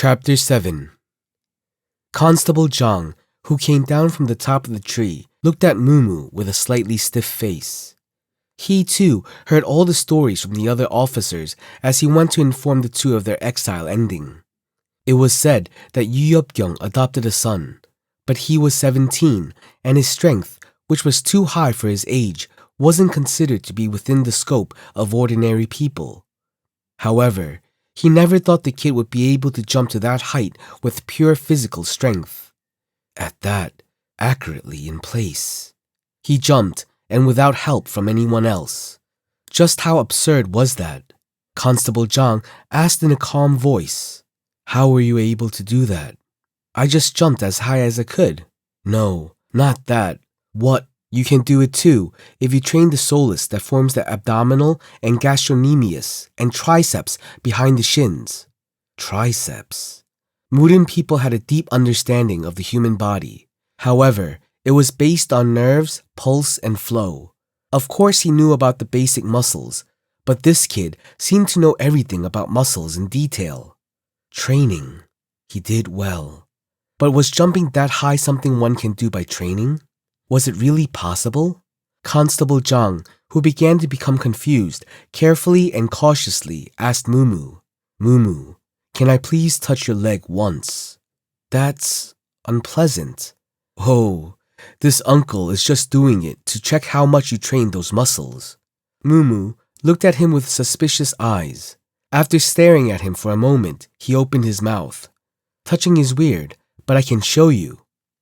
Chapter 7. Constable Zhang, who came down from the top of the tree, looked at Mumu with a slightly stiff face. He, too, heard all the stories from the other officers as he went to inform the two of their exile ending. It was said that Yu Yopgyung adopted a son, but he was 17, and his strength, which was too high for his age, wasn't considered to be within the scope of ordinary people. However, he never thought the kid would be able to jump to that height with pure physical strength. At that, accurately in place. He jumped, and without help from anyone else. Just how absurd was that? Constable Zhang asked in a calm voice. How were you able to do that? I just jumped as high as I could. No, not that. What? You can do it too if you train the solus that forms the abdominal and gastrocnemius and triceps behind the shins. Triceps. Murin people had a deep understanding of the human body. However, it was based on nerves, pulse, and flow. Of course he knew about the basic muscles, but this kid seemed to know everything about muscles in detail. Training. He did well. But was jumping that high something one can do by training? Was it really possible? Constable Zhang, who began to become confused, carefully and cautiously asked Mumu, Mumu, can I please touch your leg once? That's unpleasant. Oh, this uncle is just doing it to check how much you trained those muscles. Mumu looked at him with suspicious eyes. After staring at him for a moment, he opened his mouth. Touching is weird, but I can show you.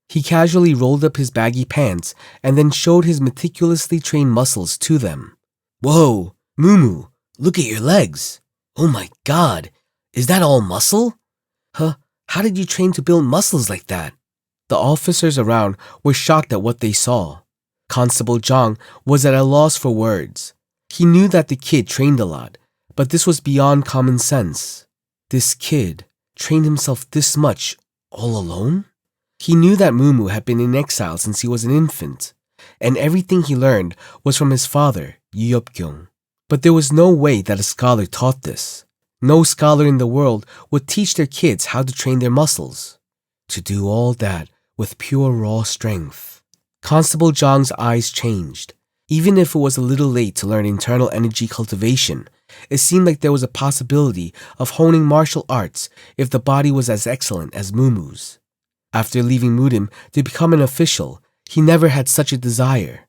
He casually rolled up his baggy pants and then showed his meticulously trained muscles to them. Whoa, Mumu, look at your legs. Oh my God, is that all muscle? How did you train to build muscles like that? The officers around were shocked at what they saw. Constable Zhang was at a loss for words. He knew that the kid trained a lot, but this was beyond common sense. This kid trained himself this much all alone? He knew that Mumu had been in exile since he was an infant, and everything he learned was from his father, Yu Yopgyung. But there was no way that a scholar taught this. No scholar in the world would teach their kids how to train their muscles. To do all that with pure raw strength. Constable Zhang's eyes changed. Even if it was a little late to learn internal energy cultivation, it seemed like there was a possibility of honing martial arts if the body was as excellent as Mumu's. After leaving Murim to become an official, he never had such a desire.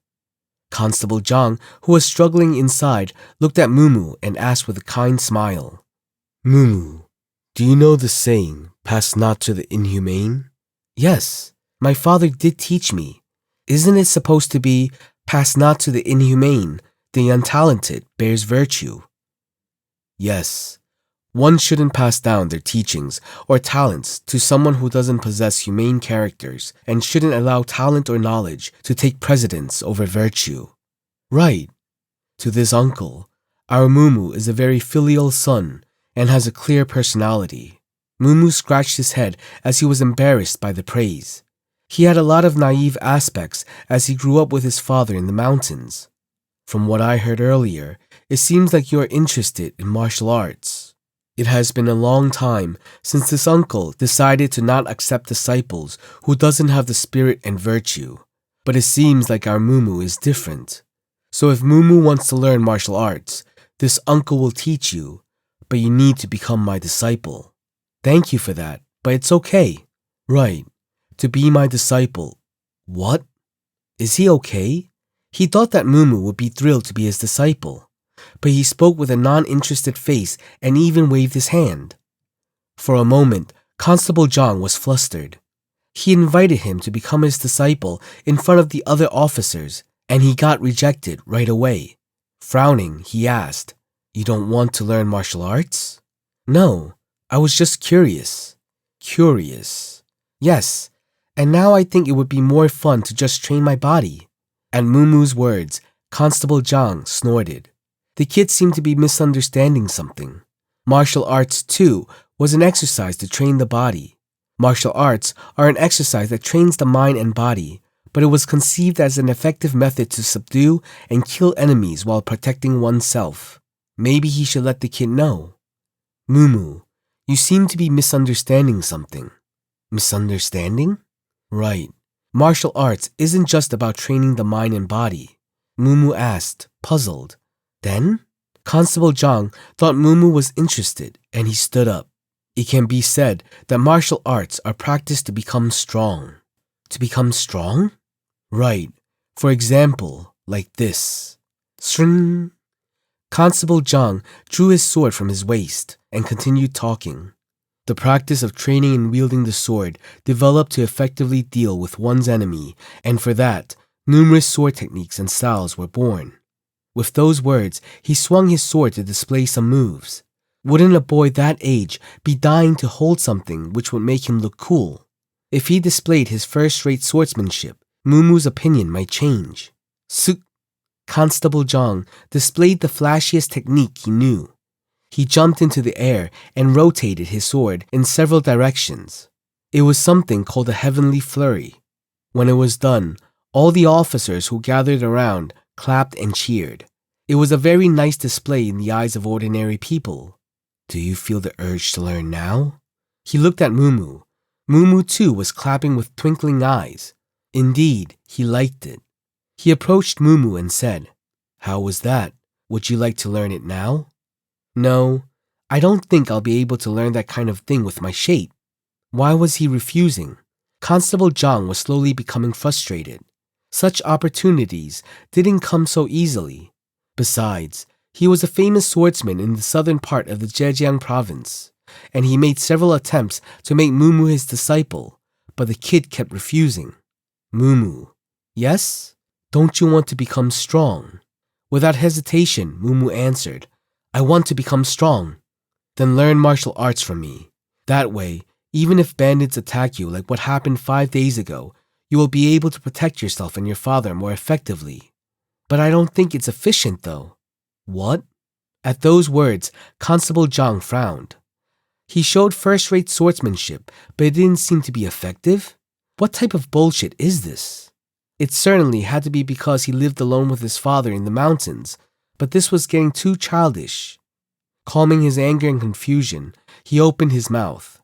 Constable Zhang, who was struggling inside, looked at Mumu and asked with a kind smile, Mumu, do you know the saying, pass not to the inhumane? Yes, my father did teach me. Isn't it supposed to be, pass not to the inhumane, the untalented bears virtue? Yes. One shouldn't pass down their teachings or talents to someone who doesn't possess humane characters and shouldn't allow talent or knowledge to take precedence over virtue. Right. To this uncle, our Mumu is a very filial son and has a clear personality. Mumu scratched his head as he was embarrassed by the praise. He had a lot of naive aspects as he grew up with his father in the mountains. From what I heard earlier, it seems like you are interested in martial arts. It has been a long time since this uncle decided to not accept disciples who doesn't have the spirit and virtue. But it seems like our Mumu is different. So if Mumu wants to learn martial arts, this uncle will teach you, but you need to become my disciple. Thank you for that, but it's okay. Right, to be my disciple. What? Is he okay? He thought that Mumu would be thrilled to be his disciple. But he spoke with a non-interested face and even waved his hand. For a moment, Constable Zhang was flustered. He invited him to become his disciple in front of the other officers, and he got rejected right away. Frowning, he asked, You don't want to learn martial arts? No, I was just curious. Curious. Yes, and now I think it would be more fun to just train my body. At Mumu's words, Constable Zhang snorted. The kid seemed to be misunderstanding something. Martial arts, too, was an exercise to train the body. Martial arts are an exercise that trains the mind and body, but it was conceived as an effective method to subdue and kill enemies while protecting oneself. Maybe he should let the kid know. Mumu, You seem to be misunderstanding something. Misunderstanding? Right. Martial arts isn't just about training the mind and body. Mumu asked, puzzled. Then? Constable Zhang thought Mumu was interested, and he stood up. It can be said that martial arts are practiced to become strong. To become strong? Right. For example, like this. Sring. Constable Zhang drew his sword from his waist and continued talking. The practice of training and wielding the sword developed to effectively deal with one's enemy, and for that, numerous sword techniques and styles were born. With those words, he swung his sword to display some moves. Wouldn't a boy that age be dying to hold something which would make him look cool? If he displayed his first-rate swordsmanship, Mumu's opinion might change. Suk. Constable Zhang displayed the flashiest technique he knew. He jumped into the air and rotated his sword in several directions. It was something called a heavenly flurry. When it was done, all the officers who gathered around clapped and cheered. It was a very nice display in the eyes of ordinary people. Do you feel the urge to learn now? He looked at Mumu. Mumu too was clapping with twinkling eyes. Indeed, he liked it. He approached Mumu and said, How was that? Would you like to learn it now? No, I don't think I'll be able to learn that kind of thing with my shape. Why was he refusing? Constable Zhang was slowly becoming frustrated. Such opportunities didn't come so easily. Besides, he was a famous swordsman in the southern part of the Zhejiang province, and he made several attempts to make Mumu his disciple, but the kid kept refusing. Mumu, yes? Don't you want to become strong? Without hesitation, Mumu answered, I want to become strong. Then learn martial arts from me. That way, even if bandits attack you like what happened 5 days ago, you will be able to protect yourself and your father more effectively. But I don't think it's efficient, though. What? At those words, Constable Zhang frowned. He showed first-rate swordsmanship, but it didn't seem to be effective. What type of bullshit is this? It certainly had to be because he lived alone with his father in the mountains, but this was getting too childish. Calming his anger and confusion, he opened his mouth.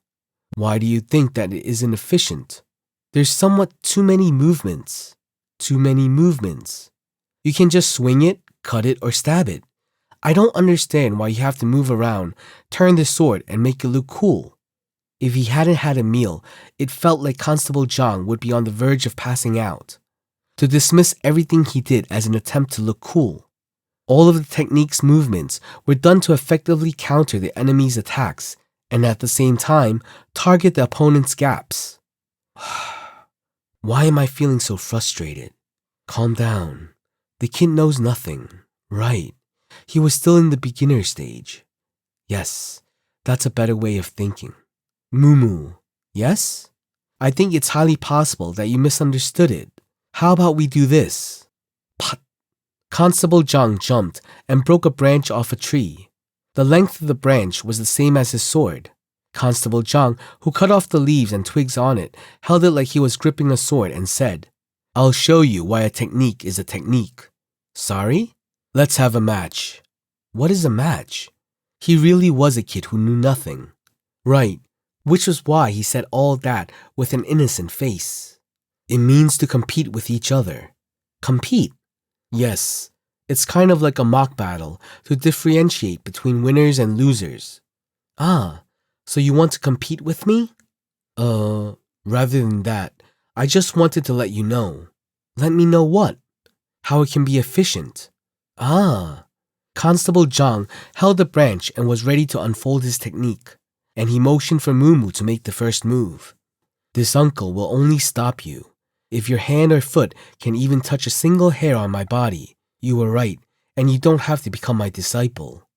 Why do you think that it isn't efficient? There's somewhat too many movements. Too many movements. You can just swing it, cut it, or stab it. I don't understand why you have to move around, turn the sword, and make it look cool. If he hadn't had a meal, it felt like Constable Zhang would be on the verge of passing out. To dismiss everything he did as an attempt to look cool. All of the technique's movements were done to effectively counter the enemy's attacks and at the same time target the opponent's gaps. Why am I feeling so frustrated? Calm down. The kid knows nothing. Right. He was still in the beginner stage. Yes, that's a better way of thinking. Mumu, yes? I think it's highly possible that you misunderstood it. How about we do this? Pat. Constable Zhang jumped and broke a branch off a tree. The length of the branch was the same as his sword. Constable Zhang, who cut off the leaves and twigs on it, held it like he was gripping a sword and said, I'll show you why a technique is a technique. Sorry? Let's have a match. What is a match? He really was a kid who knew nothing. Right, which was why he said all that with an innocent face. It means to compete with each other. Compete? Yes, it's kind of like a mock battle to differentiate between winners and losers. Ah, so you want to compete with me? Rather than that, I just wanted to let you know. Let me know what? How it can be efficient. Ah. Constable Zhang held the branch and was ready to unfold his technique, and he motioned for Mumu to make the first move. This uncle will only stop you. If your hand or foot can even touch a single hair on my body, you were right, and you don't have to become my disciple.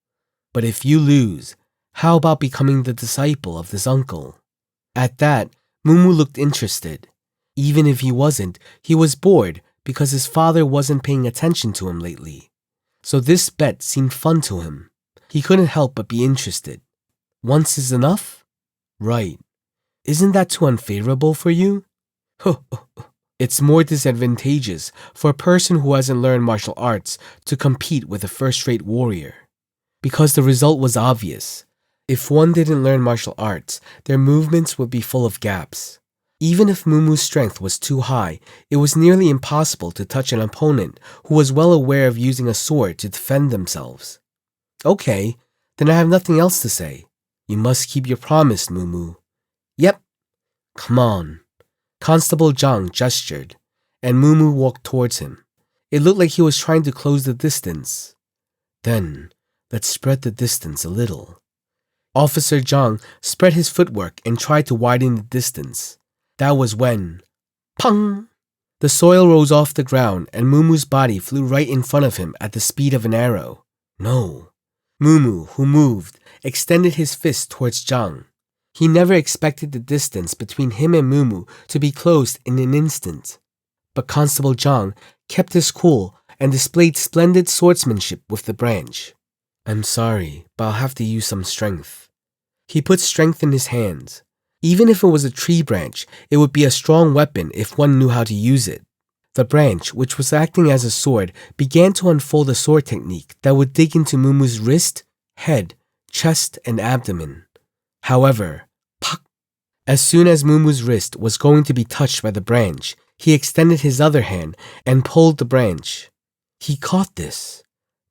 But if you lose, how about becoming the disciple of this uncle? At that, Mumu looked interested. Even if he wasn't, he was bored because his father wasn't paying attention to him lately. So this bet seemed fun to him. He couldn't help but be interested. Once is enough? Right. Isn't that too unfavorable for you? It's more disadvantageous for a person who hasn't learned martial arts to compete with a first-rate warrior. Because the result was obvious. If one didn't learn martial arts, their movements would be full of gaps. Even if Mumu's strength was too high, it was nearly impossible to touch an opponent who was well aware of using a sword to defend themselves. Okay, then I have nothing else to say. You must keep your promise, Mumu. Yep. Come on. Constable Zhang gestured, and Mumu walked towards him. It looked like he was trying to close the distance. Then, let's spread the distance a little. Officer Zhang spread his footwork and tried to widen the distance. That was when, pang! The soil rose off the ground and Mumu's body flew right in front of him at the speed of an arrow. No. Mumu, who moved, extended his fist towards Zhang. He never expected the distance between him and Mumu to be closed in an instant. But Constable Zhang kept his cool and displayed splendid swordsmanship with the branch. I'm sorry, but I'll have to use some strength. He put strength in his hands. Even if it was a tree branch, it would be a strong weapon if one knew how to use it. The branch, which was acting as a sword, began to unfold a sword technique that would dig into Mumu's wrist, head, chest, and abdomen. However, pak! As soon as Mumu's wrist was going to be touched by the branch, he extended his other hand and pulled the branch. He caught this.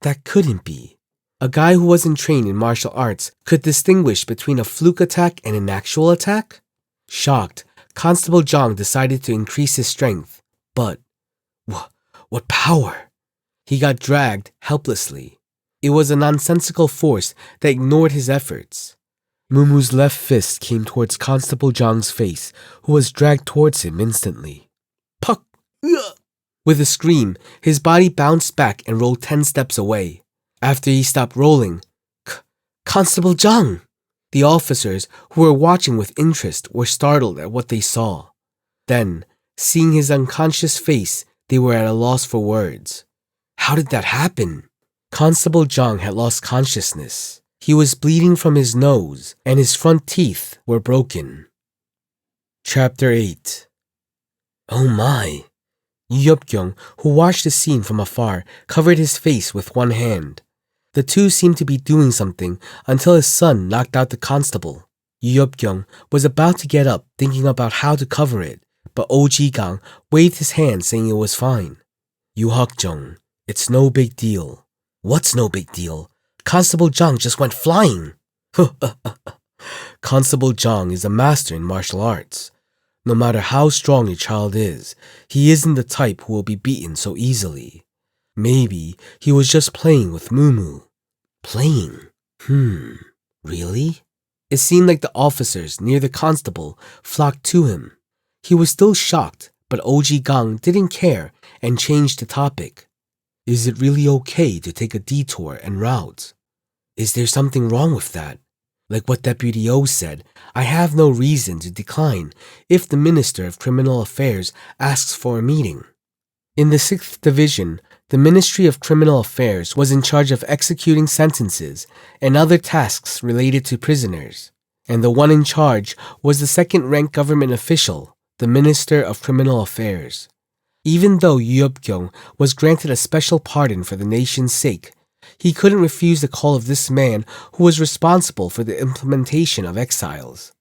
That couldn't be. A guy who wasn't trained in martial arts could distinguish between a fluke attack and an actual attack? Shocked, Constable Zhang decided to increase his strength. But, what power! He got dragged helplessly. It was a nonsensical force that ignored his efforts. Mumu's left fist came towards Constable Zhang's face, who was dragged towards him instantly. Puck! With a scream, his body bounced back and rolled 10 steps away. After he stopped rolling, Constable Zhang! The officers, who were watching with interest, were startled at what they saw. Then, seeing his unconscious face, they were at a loss for words. How did that happen? Constable Zhang had lost consciousness. He was bleeding from his nose, and his front teeth were broken. Chapter 8. Oh my! Yu Yeop-kyung, who watched the scene from afar, covered his face with one hand. The two seemed to be doing something until his son knocked out the constable. Yu Yeop-kyung was about to get up, thinking about how to cover it, but Oh Ji-gang waved his hand saying it was fine. Yu Hak-jung, it's no big deal. What's no big deal? Constable Zhang just went flying. Constable Zhang is a master in martial arts. No matter how strong a child is, he isn't the type who will be beaten so easily. Maybe he was just playing with Mumu. Playing? Really? It seemed like the officers near the constable flocked to him. He was still shocked, but Oh Ji-gang didn't care and changed the topic. Is it really okay to take a detour en route? Is there something wrong with that? Like what Deputy O said, I have no reason to decline if the Minister of Criminal Affairs asks for a meeting. In the 6th Division, the Ministry of Criminal Affairs was in charge of executing sentences and other tasks related to prisoners, and the one in charge was the second-ranked government official, the Minister of Criminal Affairs. Even though Yu Yeop-kyung was granted a special pardon for the nation's sake, he couldn't refuse the call of this man who was responsible for the implementation of exiles.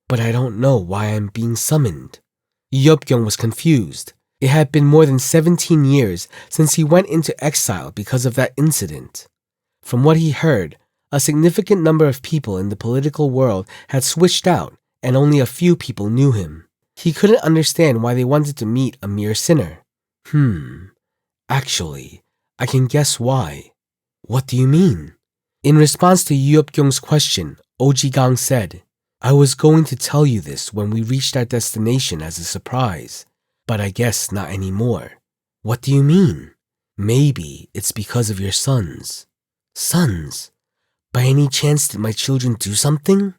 But I don't know why I'm being summoned. Yu Yeop-kyung was confused. It had been more than 17 years since he went into exile because of that incident. From what he heard, a significant number of people in the political world had switched out and only a few people knew him. He couldn't understand why they wanted to meet a mere sinner. Actually, I can guess why. What do you mean? In response to Yu Yeop-kyung's question, Oh Ji-gang said, I was going to tell you this when we reached our destination as a surprise, but I guess not anymore. What do you mean? Maybe it's because of your sons. Sons? By any chance did my children do something?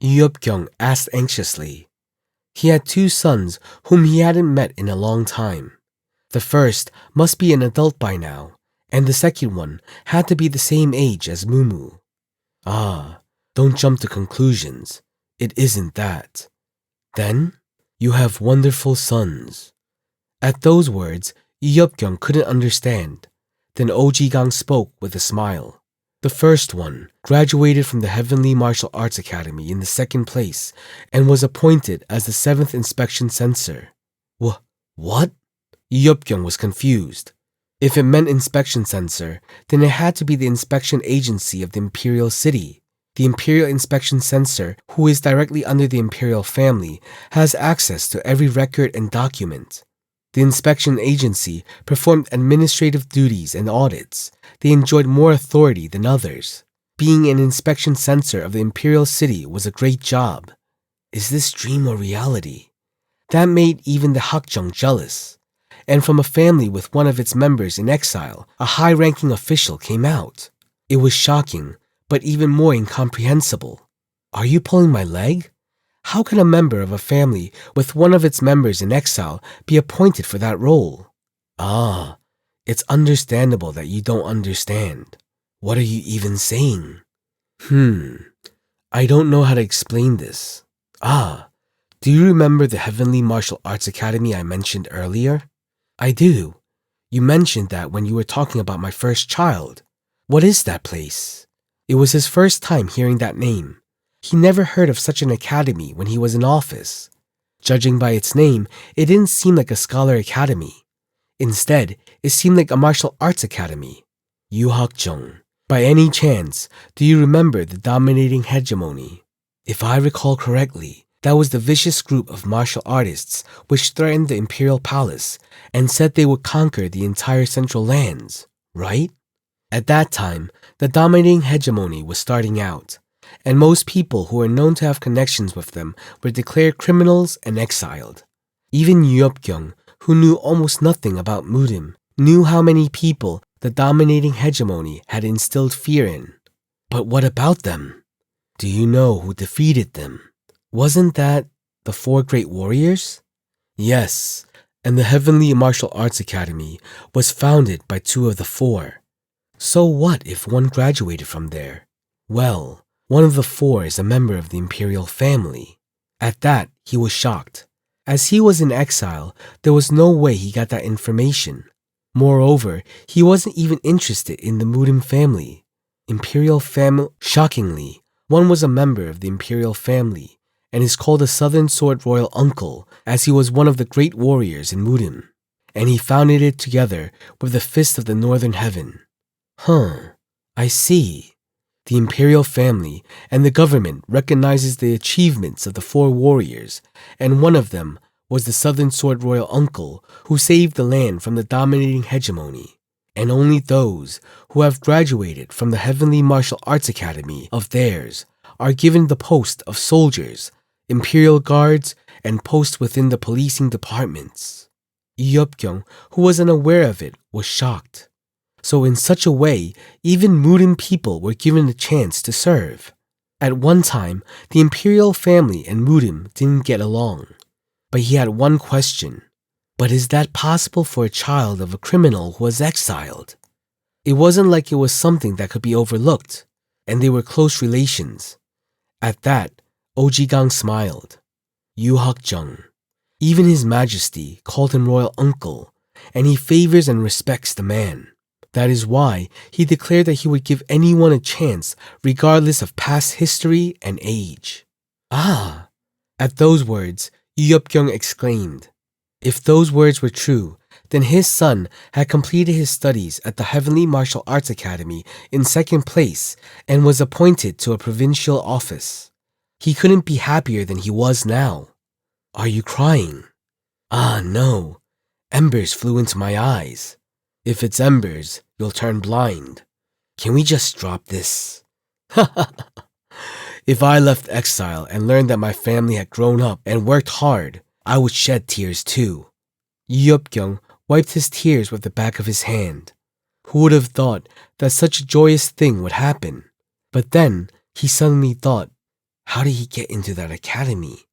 Yu Yeop-kyung asked anxiously. He had 2 sons whom he hadn't met in a long time. The first must be an adult by now, and the second one had to be the same age as Mumu. Don't jump to conclusions. It isn't that. Then, you have wonderful sons. At those words, Yu Yeop-kyung couldn't understand. Then Oh Ji-gang spoke with a smile. The first one graduated from the Heavenly Martial Arts Academy in the second place and was appointed as the 7th inspection censor. What? Yeopkyung was confused. If it meant inspection censor, then it had to be the inspection agency of the imperial city. The imperial inspection censor, who is directly under the imperial family, has access to every record and document. The inspection agency performed administrative duties and audits. They enjoyed more authority than others. Being an inspection censor of the imperial city was a great job. Is this dream or reality? That made even the Hakjeong jealous. And from a family with one of its members in exile, a high-ranking official came out. It was shocking, but even more incomprehensible. Are you pulling my leg? How can a member of a family with one of its members in exile be appointed for that role? It's understandable that you don't understand. What are you even saying? I don't know how to explain this. Do you remember the Heavenly Martial Arts Academy I mentioned earlier? I do. You mentioned that when you were talking about my first child. What is that place? It was his first time hearing that name. He never heard of such an academy when he was in office. Judging by its name, it didn't seem like a scholar academy. Instead, it seemed like a martial arts academy. Yu Hakjeong, by any chance, do you remember the dominating hegemony? If I recall correctly, that was the vicious group of martial artists which threatened the imperial palace and said they would conquer the entire central lands, right? At that time, the dominating hegemony was starting out, and most people who were known to have connections with them were declared criminals and exiled. Even Yeopkyung, who knew almost nothing about Murim, knew how many people the dominating hegemony had instilled fear in. But what about them? Do you know who defeated them? Wasn't that the 4 great warriors? Yes, and the Heavenly Martial Arts Academy was founded by 2 of the 4. So what if one graduated from there? Well, one of the 4 is a member of the imperial family. At that, he was shocked. As he was in exile, there was no way he got that information. Moreover, he wasn't even interested in the Murim family. Imperial family. Shockingly, one was a member of the imperial family and is called a Southern Sword Royal Uncle, as he was one of the great warriors in Murim, and he founded it together with the Fist of the Northern Heaven. I see. The imperial family and the government recognizes the achievements of the 4 warriors, and one of them was the Southern Sword Royal Uncle who saved the land from the dominating hegemony. And only those who have graduated from the Heavenly Martial Arts Academy of theirs are given the post of soldiers, imperial guards, and posts within the policing departments. Yeopkyung, who was unaware of it, was shocked. So in such a way, even Murim people were given a chance to serve. At one time, the imperial family and Murim didn't get along. But he had one question. But is that possible for a child of a criminal who was exiled? It wasn't like it was something that could be overlooked, and they were close relations. At that, Ojigang smiled. Yu Hakjeong. Even His Majesty called him Royal Uncle, and he favors and respects the man. That is why he declared that he would give anyone a chance regardless of past history and age. At those words, Yeopkyung exclaimed. If those words were true, then his son had completed his studies at the Heavenly Martial Arts Academy in 2nd place and was appointed to a provincial office. He couldn't be happier than he was now. Are you crying? No. Embers flew into my eyes. If it's embers, you'll turn blind. Can we just drop this? If I left exile and learned that my family had grown up and worked hard, I would shed tears too. Yeopkyung wiped his tears with the back of his hand. Who would have thought that such a joyous thing would happen? But then he suddenly thought, how did he get into that academy?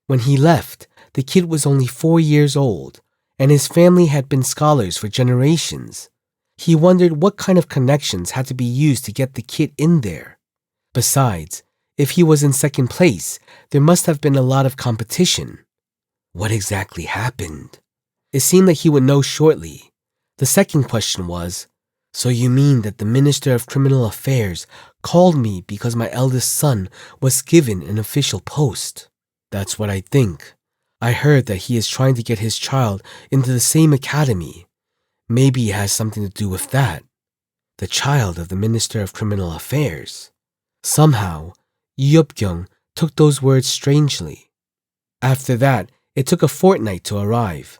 When he left, the kid was only 4 years old, and his family had been scholars for generations. He wondered what kind of connections had to be used to get the kid in there. Besides, if he was in 2nd place, there must have been a lot of competition. What exactly happened? It seemed like he would know shortly. The second question was, So you mean that the Minister of Criminal Affairs called me because my eldest son was given an official post? That's what I think. I heard that he is trying to get his child into the same academy. Maybe it has something to do with that. The child of the Minister of Criminal Affairs. Somehow, Yeopkyung took those words strangely. After that, it took a fortnight to arrive.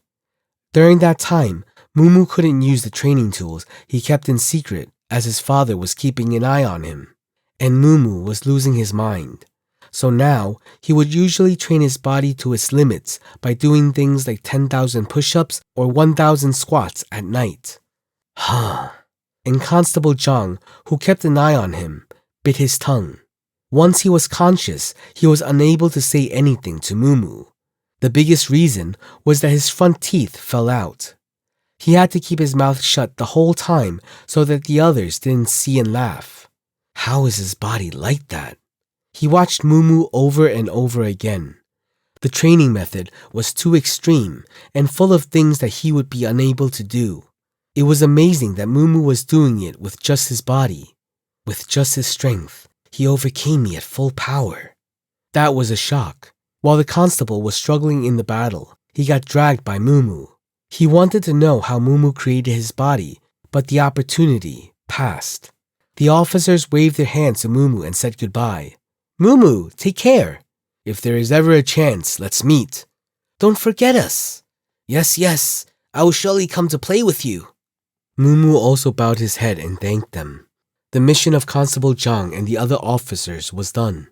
During that time, Mumu couldn't use the training tools he kept in secret as his father was keeping an eye on him. And Mumu was losing his mind. So now, he would usually train his body to its limits by doing things like 10,000 push-ups or 1,000 squats at night. And Constable Jong, who kept an eye on him, bit his tongue. Once he was conscious, he was unable to say anything to Mumu. The biggest reason was that his front teeth fell out. He had to keep his mouth shut the whole time so that the others didn't see and laugh. How is his body like that? He watched Mumu over and over again. The training method was too extreme and full of things that he would be unable to do. It was amazing that Mumu was doing it with just his body. With just his strength, he overcame me at full power. That was a shock. While the constable was struggling in the battle, he got dragged by Mumu. He wanted to know how Mumu created his body, but the opportunity passed. The officers waved their hands to Mumu and said goodbye. Mumu, take care. If there is ever a chance, let's meet. Don't forget us. Yes, I will surely come to play with you. Mumu also bowed his head and thanked them. The mission of Constable Jong and the other officers was done.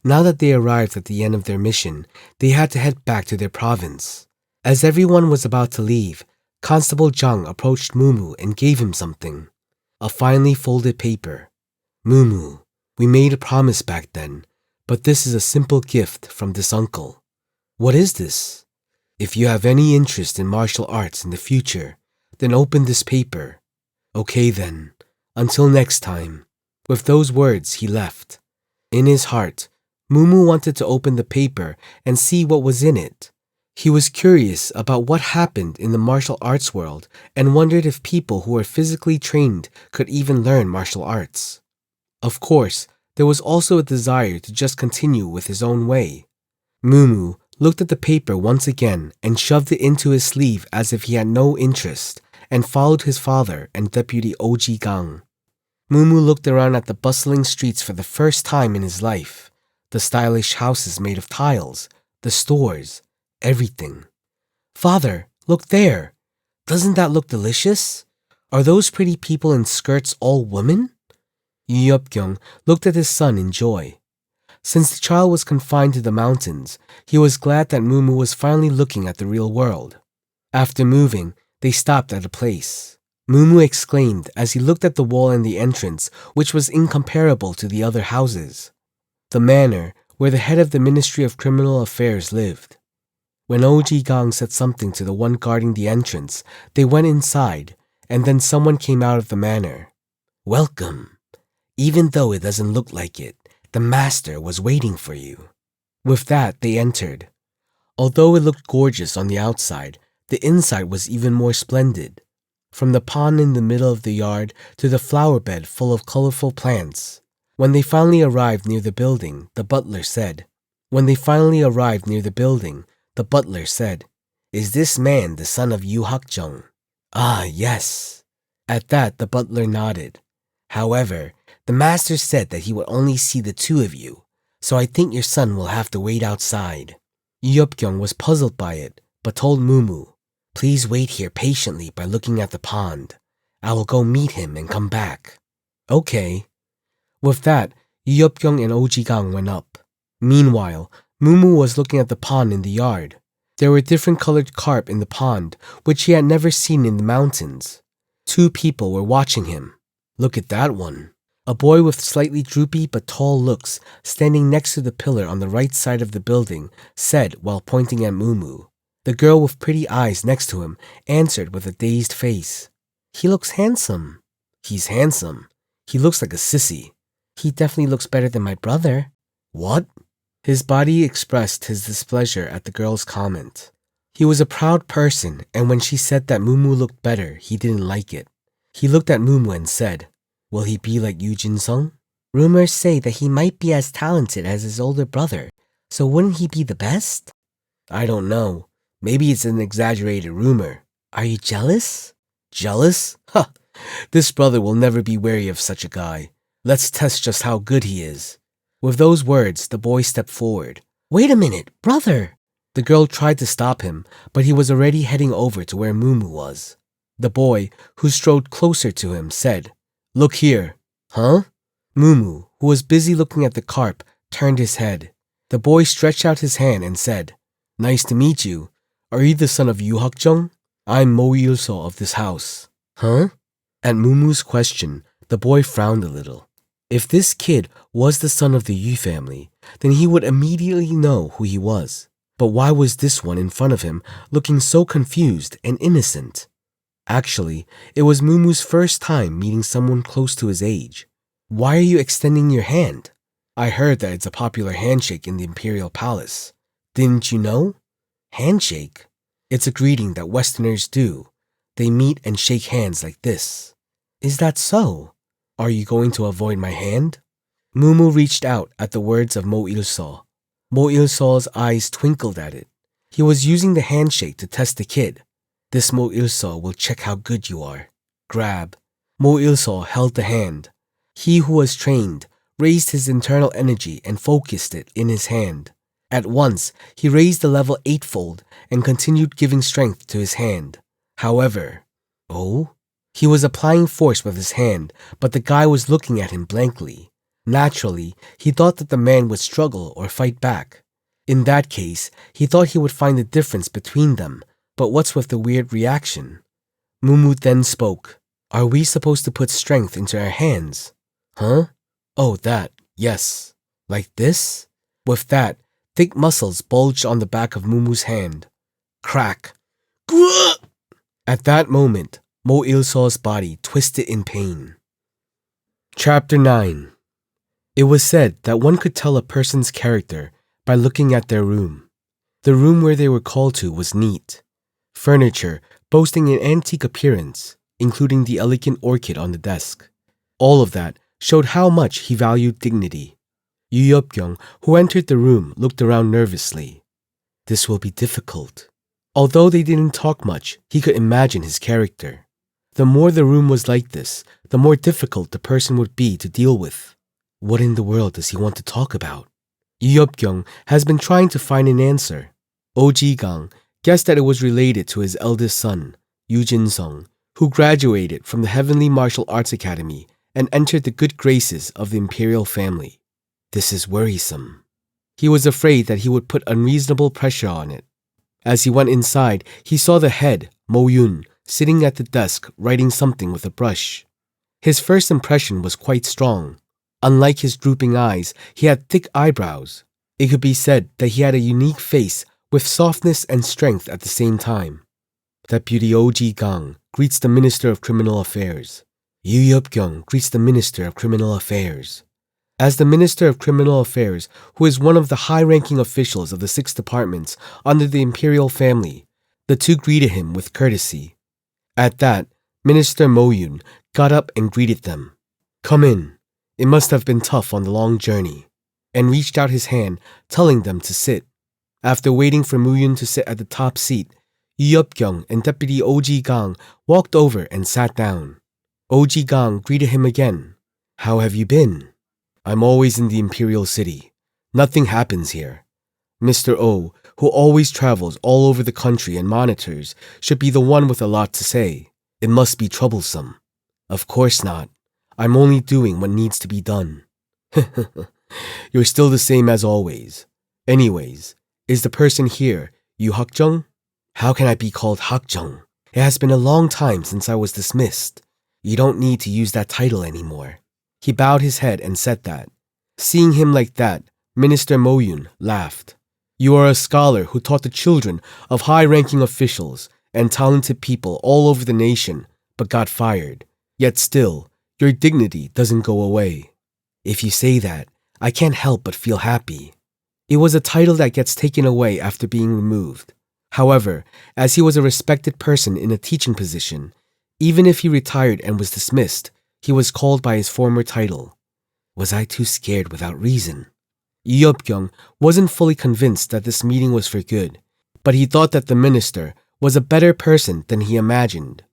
Now that they arrived at the end of their mission, they had to head back to their province. As everyone was about to leave, Constable Jong approached Mumu and gave him something. A finely folded paper. Mumu, we made a promise back then, but this is a simple gift from this uncle. What is this? If you have any interest in martial arts in the future, then open this paper. Okay then, until next time. With those words, he left. In his heart, Mumu wanted to open the paper and see what was in it. He was curious about what happened in the martial arts world and wondered if people who were physically trained could even learn martial arts. Of course, there was also a desire to just continue with his own way. Mumu looked at the paper once again and shoved it into his sleeve as if he had no interest and followed his father and Deputy Oji Gang. Mumu looked around at the bustling streets for the first time in his life. The stylish houses made of tiles, the stores, everything. Father, look there. Doesn't that look delicious? Are those pretty people in skirts all women? Yeopkyung looked at his son in joy. Since the child was confined to the mountains, he was glad that Mumu was finally looking at the real world. After moving, they stopped at a place. Mumu exclaimed as he looked at the wall and the entrance, which was incomparable to the other houses. The manor where the head of the Ministry of Criminal Affairs lived. When Oji Gang said something to the one guarding the entrance, they went inside, and then someone came out of the manor. Welcome. Even though it doesn't look like it, the master was waiting for you. With that, they entered. Although it looked gorgeous on the outside, the inside was even more splendid. From the pond in the middle of the yard to the flower bed full of colorful plants. When they finally arrived near the building, the butler said, Is this man the son of Yu Hak-jung? Ah, yes. At that, the butler nodded. However, the master said that he would only see the two of you, so I think your son will have to wait outside. Yeopkyung was puzzled by it, but told Mumu, Please wait here patiently by looking at the pond. I will go meet him and come back. Okay. With that, Yeopkyung and Ojigang went up. Meanwhile, Mumu was looking at the pond in the yard. There were different colored carp in the pond, which he had never seen in the mountains. 2 people were watching him. Look at that one. A boy with slightly droopy but tall looks, standing next to the pillar on the right side of the building, said while pointing at Mumu. The girl with pretty eyes next to him answered with a dazed face. He looks handsome. He's handsome. He looks like a sissy. He definitely looks better than my brother. What? His body expressed his displeasure at the girl's comment. He was a proud person, and when she said that Mumu looked better, he didn't like it. He looked at Mumu and said, "Will he be like Yu Jin-sung? Rumors say that he might be as talented as his older brother, so wouldn't he be the best?" "I don't know. Maybe it's an exaggerated rumor." "Are you jealous?" "Jealous? Ha! This brother will never be wary of such a guy. Let's test just how good he is." With those words, the boy stepped forward. "Wait a minute, brother!" The girl tried to stop him, but he was already heading over to where Mumu was. The boy, who strode closer to him, said, "Look here." "Huh?" Mumu, who was busy looking at the carp, turned his head. The boy stretched out his hand and said, "Nice to meet you. Are you the son of Yu Hak-jung? I'm Mo Il-so of this house." "Huh?" At Mumu's question, the boy frowned a little. If this kid was the son of the Yu family, then he would immediately know who he was. But why was this one in front of him looking so confused and innocent? Actually, it was Mumu's first time meeting someone close to his age. "Why are you extending your hand?" "I heard that it's a popular handshake in the Imperial Palace. Didn't you know?" "Handshake?" "It's a greeting that Westerners do. They meet and shake hands like this." "Is that so? Are you going to avoid my hand?" Mumu reached out at the words of Mo Il-so. Mo Il-so's eyes twinkled at it. He was using the handshake to test the kid. "This Mo Il-so will check how good you are. Grab." Mo Il-so held the hand. He who was trained raised his internal energy and focused it in his hand. At once, he raised the level eightfold and continued giving strength to his hand. However, he was applying force with his hand, but the guy was looking at him blankly. Naturally, he thought that the man would struggle or fight back. In that case, he thought he would find the difference between them, but what's with the weird reaction? Mumu then spoke. "Are we supposed to put strength into our hands?" "Huh? Oh, that, yes. Like this?" With that, thick muscles bulged on the back of Mumu's hand. Crack! Gwah! At that moment, Mo Il-so's body twisted in pain. Chapter 9. It was said that one could tell a person's character by looking at their room. The room where they were called to was neat. Furniture boasting an antique appearance, including the elegant orchid on the desk. All of that showed how much he valued dignity. Yu Yeop-kyung, who entered the room, looked around nervously. This will be difficult. Although they didn't talk much, he could imagine his character. The more the room was like this, the more difficult the person would be to deal with. What in the world does he want to talk about? Yu Yeop-kyung has been trying to find an answer. Oh Ji-gang guessed that it was related to his eldest son, Yu Jin-sung, who graduated from the Heavenly Martial Arts Academy and entered the good graces of the imperial family. This is worrisome. He was afraid that he would put unreasonable pressure on it. As he went inside, he saw the head, Mo Yun, sitting at the desk writing something with a brush. His first impression was quite strong. Unlike his drooping eyes, he had thick eyebrows. It could be said that he had a unique face with softness and strength at the same time. Deputy Oh Ji-gang greets the Minister of Criminal Affairs. Yu Yeop-kyung greets the Minister of Criminal Affairs. As the Minister of Criminal Affairs, who is one of the high-ranking officials of the 6 departments under the imperial family, the two greeted him with courtesy. At that, Minister Mo Yun got up and greeted them. "Come in. It must have been tough on the long journey," and reached out his hand, telling them to sit. After waiting for Mo Yun to sit at the top seat, Yu Yeop-kyung and Deputy Oh Ji-gang walked over and sat down. Oh Ji-gang greeted him again. "How have you been?" "I'm always in the imperial city. Nothing happens here. Mr. O, who always travels all over the country and monitors, should be the one with a lot to say. It must be troublesome." "Of course not. I'm only doing what needs to be done." "You're still the same as always. Anyways, is the person here Yu Hak-jung?" "How can I be called Hak-jung? It has been a long time since I was dismissed. You don't need to use that title anymore." He bowed his head and said that. Seeing him like that, Minister Mo Yun laughed. "You are a scholar who taught the children of high-ranking officials and talented people all over the nation, but got fired. Yet still, your dignity doesn't go away." "If you say that, I can't help but feel happy." It was a title that gets taken away after being removed. However, as he was a respected person in a teaching position, Even if he retired and was dismissed, he was called by his former title. Was I too scared without reason? Yeopkyung wasn't fully convinced that this meeting was for good, but he thought that the minister was a better person than he imagined.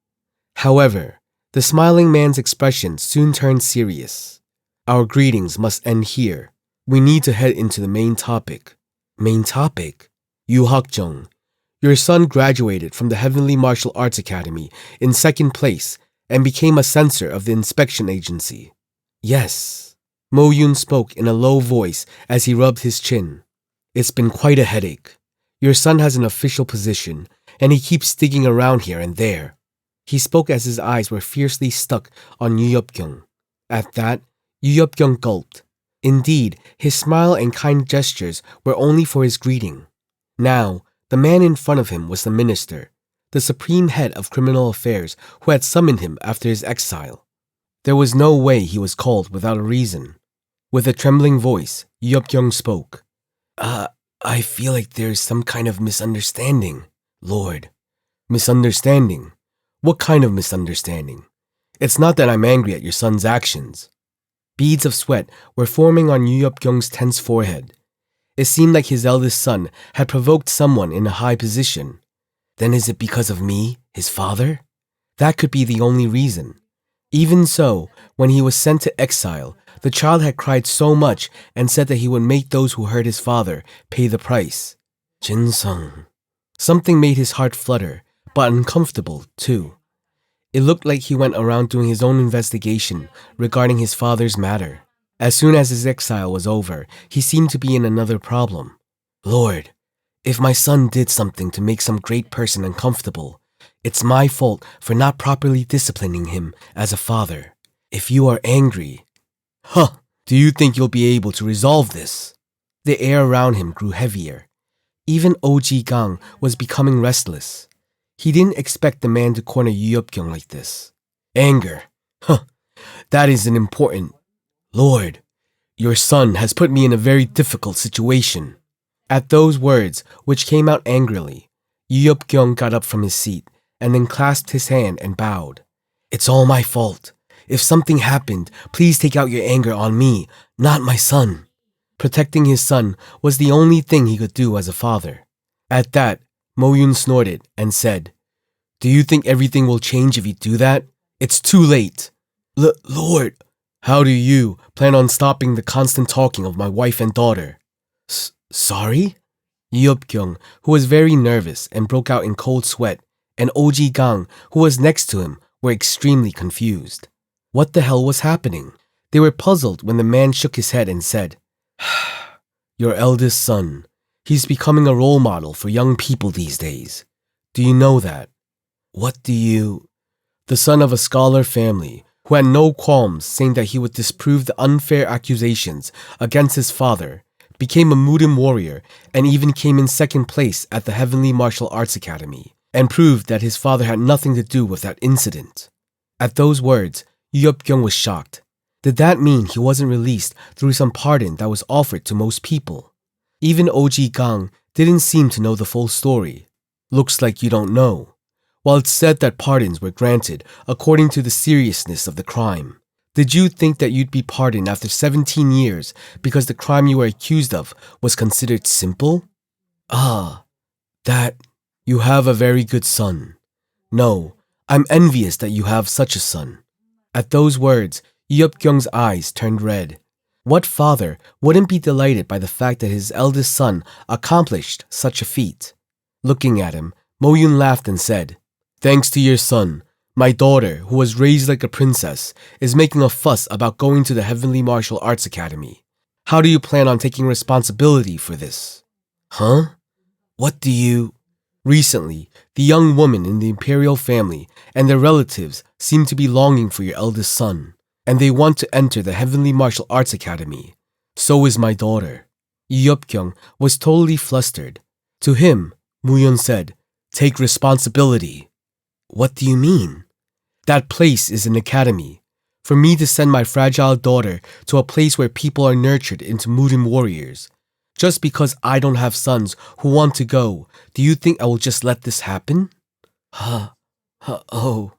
However, the smiling man's expression soon turned serious. Our greetings must end here. We need to head into the main topic. Main topic? Yu Hak-jung, your son graduated from the Heavenly Martial Arts Academy in second place and became a censor of the inspection agency. Yes. Mo-yoon spoke in a low voice as he rubbed his chin. It's been quite a headache. Your son has an official position, and he keeps digging around here and there. He spoke as his eyes were fiercely stuck on Yu Yeop-kyung. At that, Yu Yeop-kyung gulped. Indeed, his smile and kind gestures were only for his greeting. Now, the man in front of him was the minister, the supreme head of criminal affairs who had summoned him after his exile. There was no way he was called without a reason. With a trembling voice, Yu Yeop-kyung spoke. I feel like there's some kind of misunderstanding, Lord. Misunderstanding? What kind of misunderstanding? It's not that I'm angry at your son's actions. Beads of sweat were forming on Yu Yeop-kyung's tense forehead. It seemed like his eldest son had provoked someone in a high position. Then is it because of me, his father? That could be the only reason. Even so, when he was sent to exile, the child had cried so much and said that he would make those who hurt his father pay the price. Jin-sung. Something made his heart flutter, but uncomfortable, too. It looked like he went around doing his own investigation regarding his father's matter. As soon as his exile was over, he seemed to be in another problem. Lord, if my son did something to make some great person uncomfortable, it's my fault for not properly disciplining him as a father. If you are angry... Do you think you'll be able to resolve this? The air around him grew heavier. Even OG Gang was becoming restless. He didn't expect the man to corner Yu Yeop-kyung like this. Anger. That isn't important. Lord, your son has put me in a very difficult situation. At those words, which came out angrily, Yu Yeop-kyung got up from his seat and then clasped his hand and bowed. It's all my fault. If something happened, please take out your anger on me, not my son. Protecting his son was the only thing he could do as a father. At that, Mo-yoon snorted and said, Do you think everything will change if you do that? It's too late. Lord, how do you plan on stopping the constant talking of my wife and daughter? Sorry? Yu Yeop-kyung, who was very nervous and broke out in cold sweat, and OG Gang, who was next to him, were extremely confused. What the hell was happening? They were puzzled when the man shook his head and said, Your eldest son. He's becoming a role model for young people these days. Do you know that? What do you... The son of a scholar family who had no qualms saying that he would disprove the unfair accusations against his father, became a Mumu warrior and even came in second place at the Heavenly Martial Arts Academy, and proved that his father had nothing to do with that incident. At those words, Yu Yeop-kyung was shocked. Did that mean he wasn't released through some pardon that was offered to most people? Even OG Gang didn't seem to know the full story. Looks like you don't know. While it's said that pardons were granted according to the seriousness of the crime, did you think that you'd be pardoned after 17 years because the crime you were accused of was considered simple? That you have a very good son. No, I'm envious that you have such a son. At those words, Yu Yeop-kyung's eyes turned red. What father wouldn't be delighted by the fact that his eldest son accomplished such a feat? Looking at him, Mo-yoon laughed and said, Thanks to your son, my daughter, who was raised like a princess, is making a fuss about going to the Heavenly Martial Arts Academy. How do you plan on taking responsibility for this? What do you... Recently, the young woman in the imperial family and their relatives seem to be longing for your eldest son, and they want to enter the Heavenly Martial Arts Academy. So is my daughter. Yu Yeop-kyung was totally flustered. To him, Mo-yoon said, Take responsibility. What do you mean? That place is an academy. For me to send my fragile daughter to a place where people are nurtured into Mumu warriors. Just because I don't have sons who want to go, do you think I will just let this happen? Oh,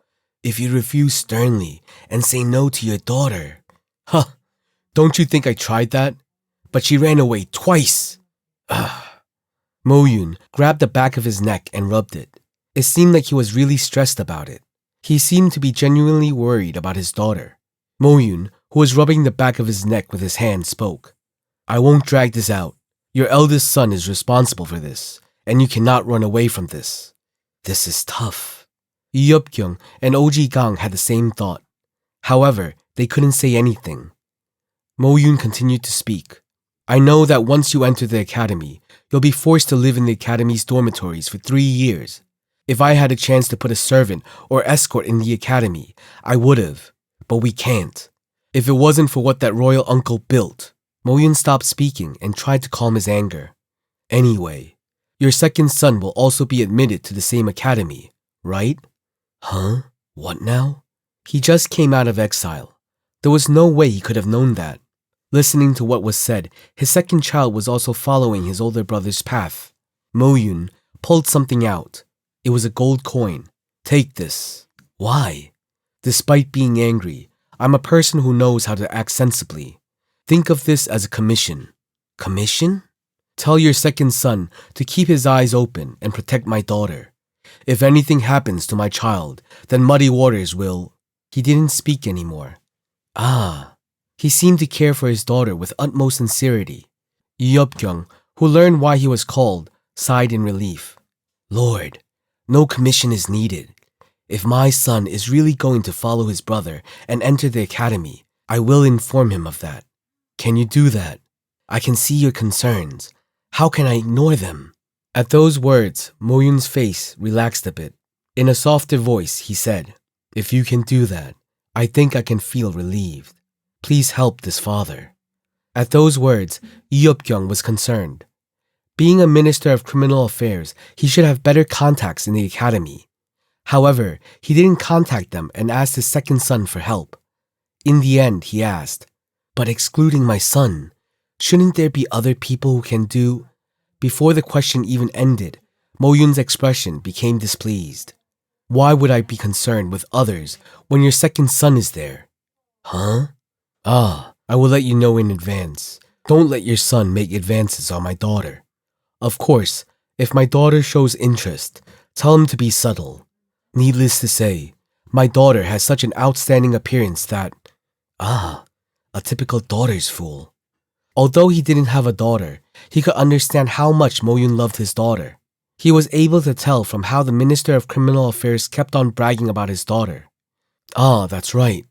if you refuse sternly and say no to your daughter. Huh, don't you think I tried that? But she ran away twice. Mo-yoon grabbed the back of his neck and rubbed it. It seemed like he was really stressed about it. He seemed to be genuinely worried about his daughter. Mo-yoon, who was rubbing the back of his neck with his hand, spoke. I won't drag this out. Your eldest son is responsible for this, and you cannot run away from this. This is tough. Yup-kyung and Oh-ji-gang had the same thought. However, they couldn't say anything. Mo-yoon continued to speak. I know that once you enter the academy, you'll be forced to live in the academy's dormitories for 3 years. If I had a chance to put a servant or escort in the academy, I would have. But we can't. If it wasn't for what that royal uncle built. Mo-yoon stopped speaking and tried to calm his anger. Anyway, your second son will also be admitted to the same academy, right? Huh? What now? He just came out of exile. There was no way he could have known that. Listening to what was said, his second child was also following his older brother's path. Mo-yoon pulled something out. It was a gold coin. Take this. Why? Despite being angry, I'm a person who knows how to act sensibly. Think of this as a commission. Commission? Tell your second son to keep his eyes open and protect my daughter. If anything happens to my child, then muddy waters will... He didn't speak anymore. He seemed to care for his daughter with utmost sincerity. Yup-kyung, who learned why he was called, sighed in relief. Lord, no commission is needed. If my son is really going to follow his brother and enter the academy, I will inform him of that. Can you do that? I can see your concerns. How can I ignore them? At those words, Mo-yoon's face relaxed a bit. In a softer voice, he said, If you can do that, I think I can feel relieved. Please help this father. At those words, Yup-kyung was concerned. Being a minister of criminal affairs, he should have better contacts in the academy. However, he didn't contact them and asked his second son for help. In the end, he asked, But excluding my son, shouldn't there be other people who can do... Before the question even ended, Mo-yoon's expression became displeased. Why would I be concerned with others when your second son is there? Huh? I will let you know in advance. Don't let your son make advances on my daughter. Of course, if my daughter shows interest, tell him to be subtle. Needless to say, my daughter has such an outstanding appearance that... a typical daughter's fool. Although he didn't have a daughter, he could understand how much Mo-yoon loved his daughter. He was able to tell from how the Minister of Criminal Affairs kept on bragging about his daughter. That's right.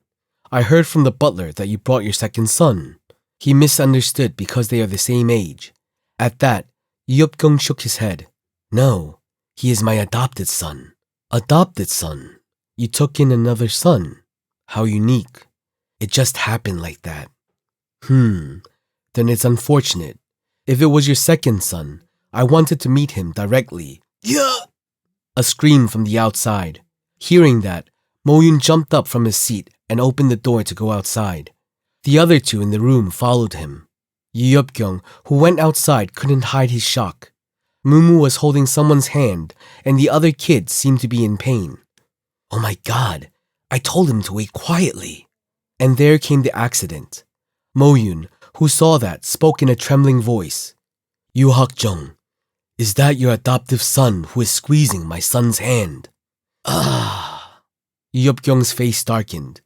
I heard from the butler that you brought your second son. He misunderstood because they are the same age. At that, Yup-kyung shook his head. No, he is my adopted son. Adopted son? You took in another son? How unique. It just happened like that. Then it's unfortunate. If it was your second son, I wanted to meet him directly. Yeah! A scream from the outside. Hearing that, Mo-yoon jumped up from his seat and opened the door to go outside. The other two in the room followed him. Yup-kyung, who went outside, couldn't hide his shock. Mumu was holding someone's hand, and the other kid seemed to be in pain. Oh my God, I told him to wait quietly. And there came the accident. Mo-yoon, who saw that, spoke in a trembling voice. Yu Hak-jung, is that your adoptive son who is squeezing my son's hand? Yup-kyung's face darkened.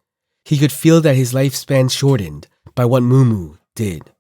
He could feel that his lifespan shortened by what Mumu did.